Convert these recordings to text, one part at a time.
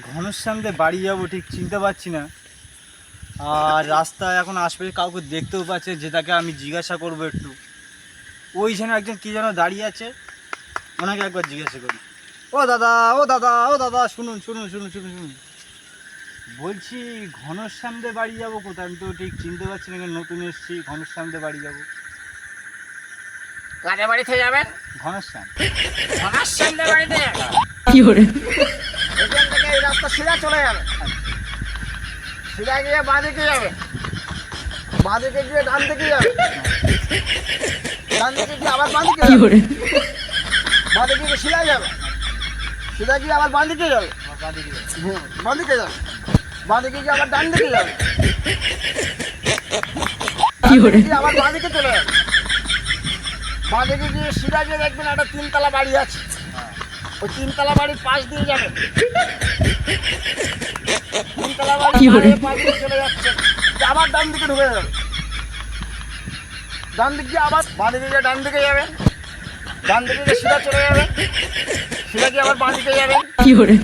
ঘনশ্যামদের বাড়ি যাবো ঠিক চিনতে পারছি না। আর রাস্তায় এখন আশপাশে কাউকে দেখতেও পাচ্ছে, যেটাকে আমি জিজ্ঞাসা করবো একটু। ওইখানে একজন কী যেন দাঁড়িয়ে আছে, ওনাকে একবার জিজ্ঞাসা করি। ও দাদা, ও দাদা, ও দাদা, শুনুন শুনুন শুনুন শুনুন শুনুন, বলছি ঘনশ্যামদের বাড়ি যাবো কোথায়? আমি তো ঠিক চিনতে পারছি না, নতুন এসেছি, ঘনশ্যামদের বাড়ি যাবো। কাজে বাড়িতে যাবেন? ঘনশ্যাম। ঘনশ্যামদের বাড়িতে কি করে? এখান থেকে এই রাস্তা সিধা চলে যাবে, সিধা গিয়ে বাঁদিকে যাবে, বাঁদিকে গিয়ে ডান দিকে যাবে, ডান দিকে গিয়ে আবার বাঁদিকে কি যাবে, করে? বাঁদিকে গিয়ে সিধা যাবে, সিধা গিয়ে আবার বাঁদিকে যাবে, বাঁদিকে যাবে, বাঁদিকে গিয়ে আবার ডান দিকে যাবে, কি করে? গিয়ে আবার বাঁদিকে চলে যাবে, বাঁদিকে গিয়ে সিধা গিয়ে দেখবেন একটা 3 তলা বাড়ি আছে, ওই 3 তলা বাড়ির পাশ দিয়ে যাবে, 3 তলা বাড়ি কি করে? পাশ দিয়ে চলে যাচ্ছে, আবার ডান দিকে ঢুকে যাবে, ডান দিক দিয়ে আবার বাঁদিকে গিয়ে ডান দিকে যাবেন, ডান দিকে গিয়ে সিধা চলে যাবেন, সিধা গিয়ে আবার বাঁদিকে যাবেন, কি করে?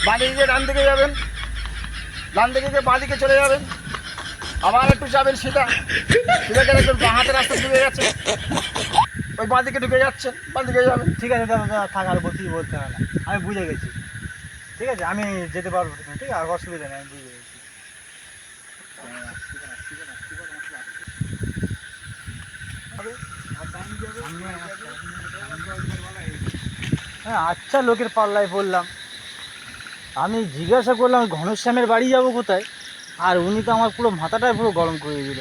বাঁদিকে গিয়ে ডান দিকে যাবেন, ডান দিকে গিয়ে বাঁদিকে চলে যাবেন, আবার একটু যাবেন সিধা, সিধা গিয়ে দেখবেন বাঁ হাতের রাস্তা ঢুকে গেছে, ওই বাঁদিকে ঢুকে যাচ্ছেন, বাঁদিকে যাবেন। ঠিক আছে দাদা, দাদা থাক, আর বলতে হবে না, আমি বুঝে গেছি। ঠিক আছে, আমি যেতে পারবো, ঠিক আছে, আর অসুবিধা নেই, আমি বুঝে গেছি। হ্যাঁ, আচ্ছা, লোকের পাল্লায় বললাম। আমি জিজ্ঞাসা করলাম ঘনশ্যামের বাড়ি যাব কোথায়, আর উনি তো আমার পুরো মাথাটাই পুরো গরম করে দিল।